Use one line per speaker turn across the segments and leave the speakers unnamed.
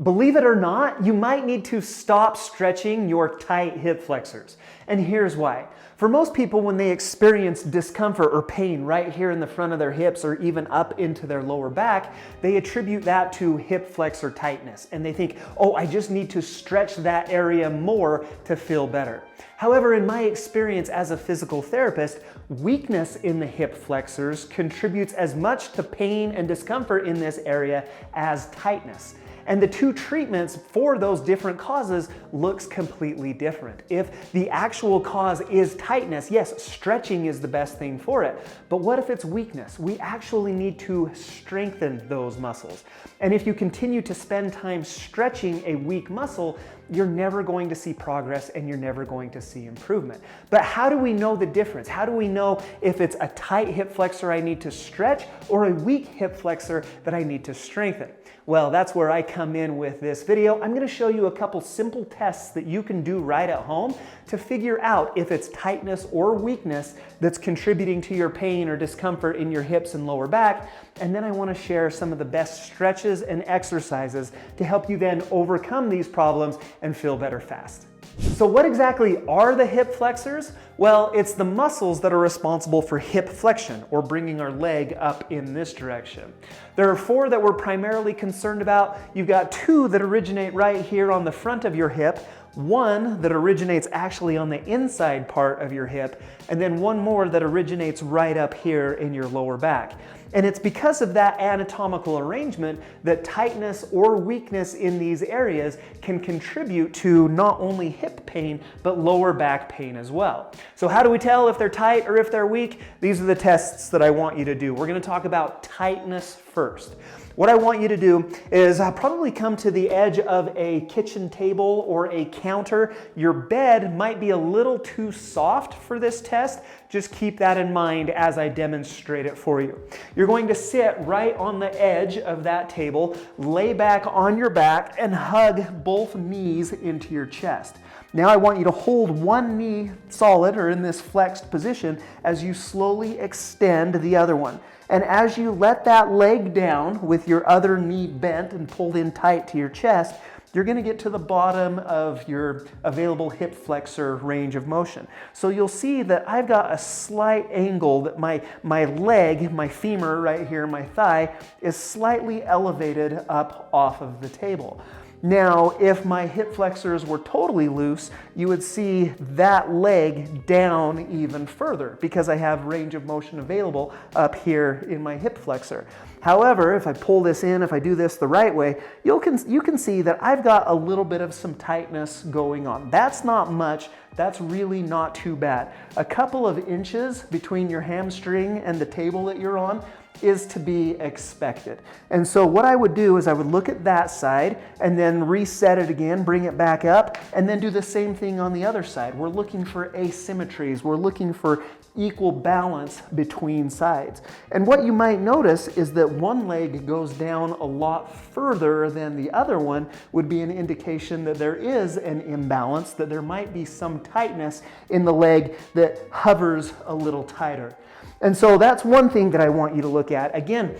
Believe it or not, you might need to stop stretching your tight hip flexors. And here's why. For most people, when they experience discomfort or pain right here in the front of their hips or even up into their lower back, they attribute that to hip flexor tightness. And they think, oh, I just need to stretch that area more to feel better. However, in my experience as a physical therapist, weakness in the hip flexors contributes as much to pain and discomfort in this area as tightness. And the two treatments for those different causes looks completely different. If the actual cause is tightness, yes, stretching is the best thing for it. But what if it's weakness? We actually need to strengthen those muscles. And if you continue to spend time stretching a weak muscle, you're never going to see progress and you're never going to see improvement. But how do we know the difference? How do we know if it's a tight hip flexor I need to stretch or a weak hip flexor that I need to strengthen? Well, that's where I come in with this video. I'm going to show you a couple simple tests that you can do right at home to figure out if it's tightness or weakness that's contributing to your pain or discomfort in your hips and lower back. And then I want to share some of the best stretches and exercises to help you then overcome these problems and feel better fast. So what exactly are the hip flexors? Well, it's the muscles that are responsible for hip flexion, or bringing our leg up in this direction. There are 4 that we're primarily concerned about. You've got 2 that originate right here on the front of your hip, 1 that originates actually on the inside part of your hip, and then 1 more that originates right up here in your lower back. And it's because of that anatomical arrangement that tightness or weakness in these areas can contribute to not only hip pain, but lower back pain as well. So how do we tell if they're tight or if they're weak? These are the tests that I want you to do. We're going to talk about tightness first. What I want you to do is probably come to the edge of a kitchen table or a counter. Your bed might be a little too soft for this test. Just keep that in mind as I demonstrate it for you. You're going to sit right on the edge of that table, lay back on your back, and hug both knees into your chest. Now I want you to hold one knee solid or in this flexed position as you slowly extend the other one. And as you let that leg down with your other knee bent and pulled in tight to your chest, you're going to get to the bottom of your available hip flexor range of motion. So you'll see that I've got a slight angle that my leg, my femur right here, my thigh, is slightly elevated up off of the table. Now, if my hip flexors were totally loose, you would see that leg down even further because I have range of motion available up here in my hip flexor. However, if I pull this in, if I do this the right way, you can see that I've got a little bit of some tightness going on. That's not much. That's really not too bad. A couple of inches between your hamstring and the table that you're on is to be expected. And so what I would do is I would look at that side and then reset it again, bring it back up, and then do the same thing on the other side. We're looking for asymmetries. We're looking for equal balance between sides. And what you might notice is that one leg goes down a lot further than the other one would be an indication that there is an imbalance, that there might be some tightness in the leg that hovers a little tighter. And so that's one thing that I want you to look at. Again,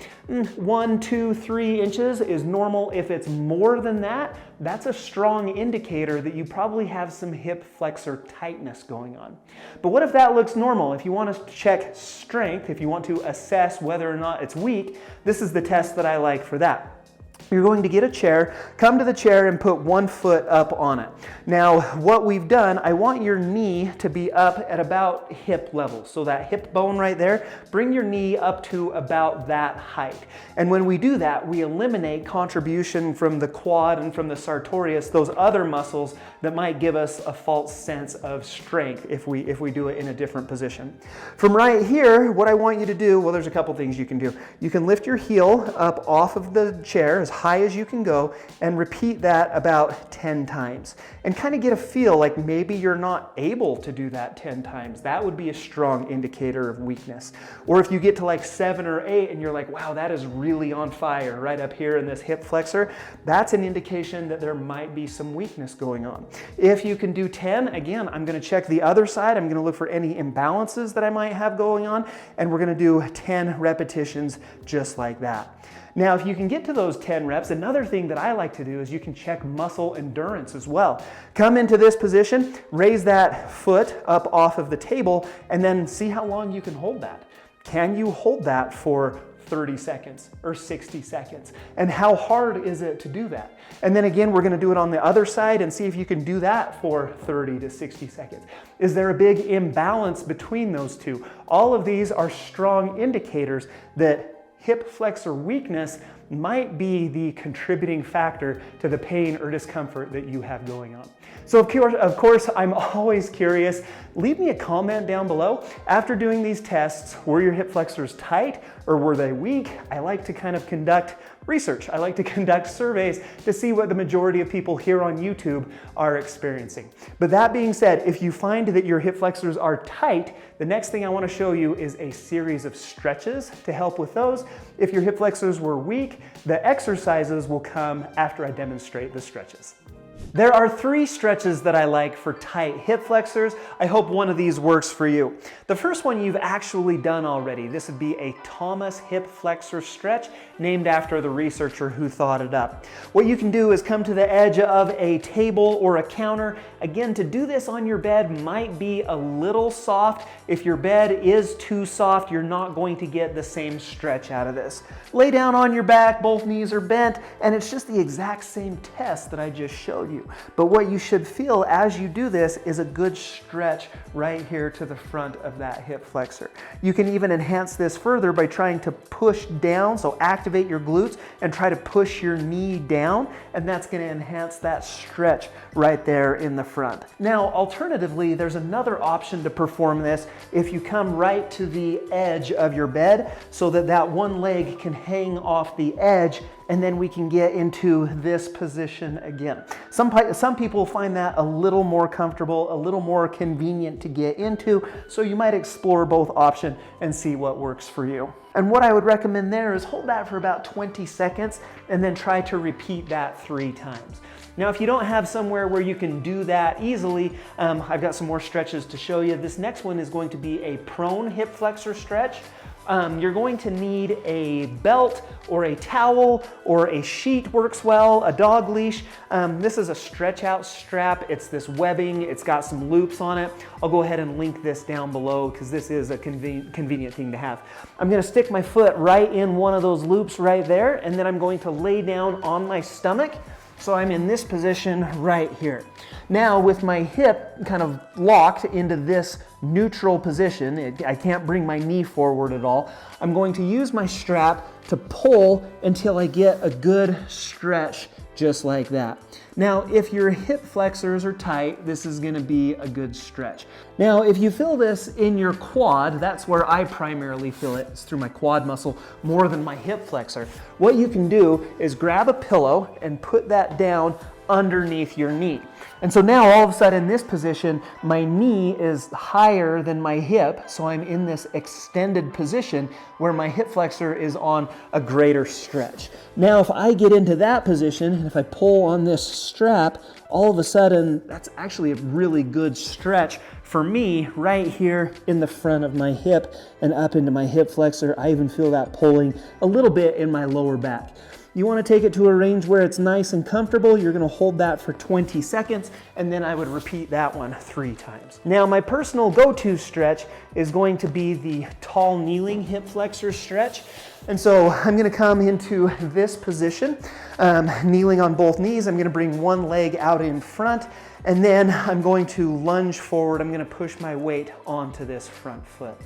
1, 2, 3 inches is normal. If it's more than that, that's a strong indicator that you probably have some hip flexor tightness going on. But what if that looks normal? If you want to check strength, if you want to assess whether or not it's weak, this is the test that I like for that. You're going to get a chair, come to the chair and put one foot up on it. Now, what we've done, I want your knee to be up at about hip level. So that hip bone right there, bring your knee up to about that height. And when we do that, we eliminate contribution from the quad and from the sartorius, those other muscles that might give us a false sense of strength if we do it in a different position. From right here, what I want you to do, well, there's a couple things you can do. You can lift your heel up off of the chair as high as you can go and repeat that about 10 times and kind of get a feel like maybe you're not able to do that 10 times. That would be a strong indicator of weakness. Or if you get to like 7 or 8 and you're like, wow, that is really on fire right up here in this hip flexor, that's an indication that there might be some weakness going on. If you can do 10, again, I'm going to check the other side. I'm going to look for any imbalances that I might have going on, and we're going to do 10 repetitions just like that. Now, if you can get to those 10 reps, another thing that I like to do is you can check muscle endurance as well. Come into this position, raise that foot up off of the table, and then see how long you can hold that. Can you hold that for 30 seconds or 60 seconds? And how hard is it to do that? And then again, we're going to do it on the other side and see if you can do that for 30 to 60 seconds. Is there a big imbalance between those two? All of these are strong indicators that hip flexor weakness might be the contributing factor to the pain or discomfort that you have going on. So of course, I'm always curious. Leave me a comment down below. After doing these tests, were your hip flexors tight or were they weak? I like to kind of conduct research. I like to conduct surveys to see what the majority of people here on YouTube are experiencing. But that being said, if you find that your hip flexors are tight, the next thing I want to show you is a series of stretches to help with those. If your hip flexors were weak, the exercises will come after I demonstrate the stretches. There are 3 stretches that I like for tight hip flexors. I hope one of these works for you. The first one you've actually done already. This would be a Thomas hip flexor stretch, named after the researcher who thought it up. What you can do is come to the edge of a table or a counter. Again, to do this on your bed might be a little soft. If your bed is too soft, you're not going to get the same stretch out of this. Lay down on your back, both knees are bent, and it's just the exact same test that I just showed you. But what you should feel as you do this is a good stretch right here to the front of that hip flexor. You can even enhance this further by trying to push down, so activate your glutes and try to push your knee down, and that's going to enhance that stretch right there in the front. Now, alternatively, there's another option to perform this if you come right to the edge of your bed so that that one leg can hang off the edge, and then we can get into this position again. Some people find that a little more comfortable, a little more convenient to get into, so you might explore both options and see what works for you. And what I would recommend there is hold that for about 20 seconds and then try to repeat that 3 times. Now, if you don't have somewhere where you can do that easily, I've got some more stretches to show you. This next one is going to be a prone hip flexor stretch. You're going to need a belt or a towel or a sheet works well, a dog leash. This is a stretch out strap. It's this webbing. It's got some loops on it. I'll go ahead and link this down below because this is a convenient thing to have. I'm going to stick my foot right in one of those loops right there, and then I'm going to lay down on my stomach. So I'm in this position right here. Now with my hip kind of locked into this neutral position, I can't bring my knee forward at all, I'm going to use my strap to pull until I get a good stretch just like that. Now, if your hip flexors are tight, this is going to be a good stretch. Now, if you feel this in your quad, that's where I primarily feel it. It's through my quad muscle more than my hip flexor. What you can do is grab a pillow and put that down underneath your knee. And so now all of a sudden in this position, my knee is higher than my hip, so I'm in this extended position where my hip flexor is on a greater stretch. Now if I get into that position, and if I pull on this strap, all of a sudden that's actually a really good stretch for me right here in the front of my hip and up into my hip flexor. I even feel that pulling a little bit in my lower back. You want to take it to a range where it's nice and comfortable. You're going to hold that for 20 seconds, and then I would repeat that one 3 times. Now, my personal go-to stretch is going to be the tall kneeling hip flexor stretch. And so I'm going to come into this position, kneeling on both knees. I'm going to bring one leg out in front, and then I'm going to lunge forward. I'm going to push my weight onto this front foot.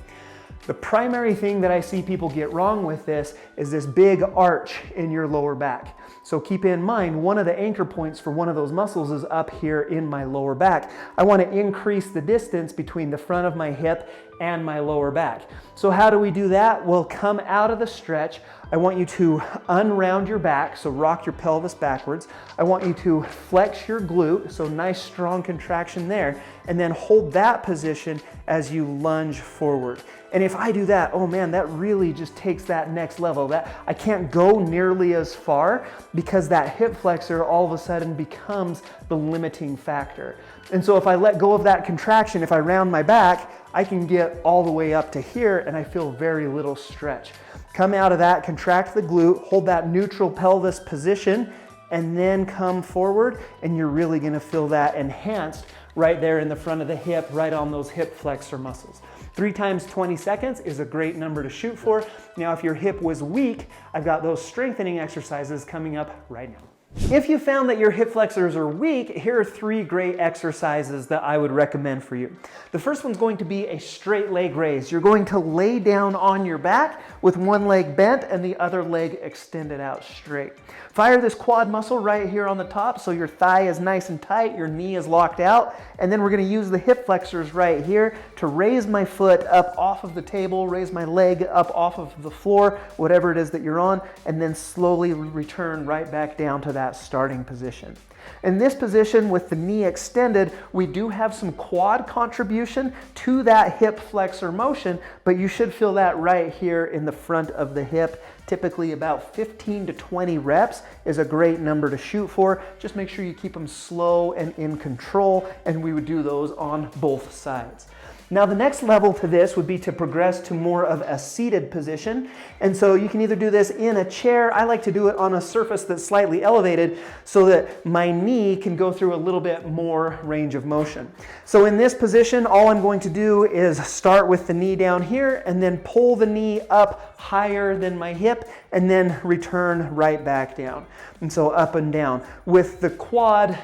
The primary thing that I see people get wrong with this is this big arch in your lower back. So keep in mind, one of the anchor points for one of those muscles is up here in my lower back. I want to increase the distance between the front of my hip and my lower back. So how do we do that? Well, come out of the stretch. I want you to unround your back, so rock your pelvis backwards. I want you to flex your glute, so nice strong contraction there, and then hold that position as you lunge forward. And if I do that, oh man, that really just takes that next level. That I can't go nearly as far, because that hip flexor all of a sudden becomes the limiting factor. And so if I let go of that contraction, if I round my back, I can get all the way up to here and I feel very little stretch. Come out of that, contract the glute, hold that neutral pelvis position, and then come forward, and you're really gonna feel that enhanced right there in the front of the hip, right on those hip flexor muscles. 3 times 20 seconds is a great number to shoot for. Now, if your hip was weak, I've got those strengthening exercises coming up right now. If you found that your hip flexors are weak, here are 3 great exercises that I would recommend for you. The first one's going to be a straight leg raise. You're going to lay down on your back with one leg bent and the other leg extended out straight. Fire this quad muscle right here on the top so your thigh is nice and tight, your knee is locked out, and then we're going to use the hip flexors right here to raise my foot up off of the table, raise my leg up off of the floor, whatever it is that you're on, and then slowly return right back down to that starting position. In this position with the knee extended, we do have some quad contribution to that hip flexor motion, but you should feel that right here in the front of the hip. Typically about 15 to 20 reps is a great number to shoot for. Just make sure you keep them slow and in control, and we would do those on both sides. Now the next level to this would be to progress to more of a seated position. And so you can either do this in a chair. I like to do it on a surface that's slightly elevated so that my knee can go through a little bit more range of motion. So in this position, all I'm going to do is start with the knee down here and then pull the knee up higher than my hip and then return right back down. And so up and down. With the quad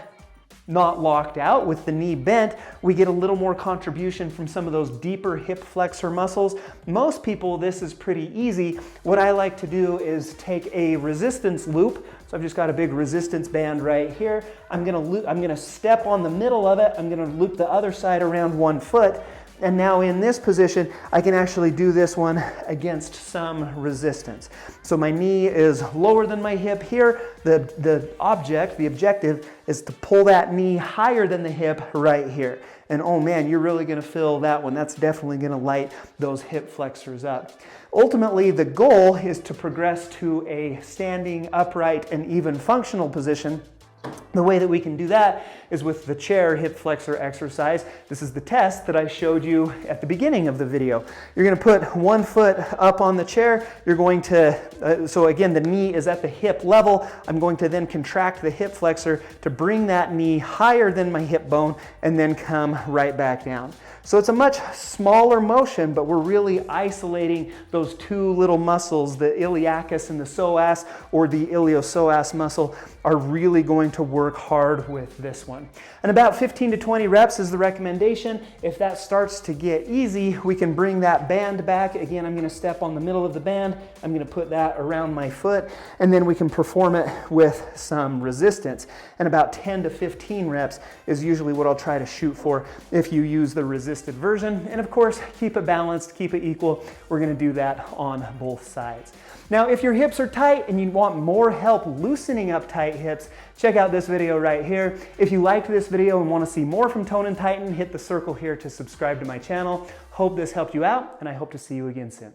not locked out, with the knee bent, we get a little more contribution from some of those deeper hip flexor muscles. Most people, this is pretty easy. What I like to do is take a resistance loop. So I've just got a big resistance band right here. I'm gonna step on the middle of it. I'm gonna loop the other side around one foot. And now in this position, I can actually do this one against some resistance. So my knee is lower than my hip here. The objective is to pull that knee higher than the hip right here. And oh man, you're really gonna feel that one. That's definitely gonna light those hip flexors up. Ultimately, the goal is to progress to a standing, upright, and even functional position. The way that we can do that is with the chair hip flexor exercise. This is the test that I showed you at the beginning of the video. You're going to put one foot up on the chair. You're going to, so again, the knee is at the hip level. I'm going to then contract the hip flexor to bring that knee higher than my hip bone and then come right back down. So it's a much smaller motion, but we're really isolating those 2 little muscles, the iliacus and the psoas, or the iliopsoas muscle, are really going to work hard with this one. And about 15 to 20 reps is the recommendation. If that starts to get easy, we can bring that band back. Again, I'm gonna step on the middle of the band. I'm gonna put that around my foot, and then we can perform it with some resistance. And about 10 to 15 reps is usually what I'll try to shoot for if you use the resisted version. And of course, keep it balanced, keep it equal. We're gonna do that on both sides. Now, if your hips are tight and you want more help loosening up tight hips, check out this video right here. If you liked this video and want to see more from Tone and Tighten, hit the circle here to subscribe to my channel. Hope this helped you out, and I hope to see you again soon.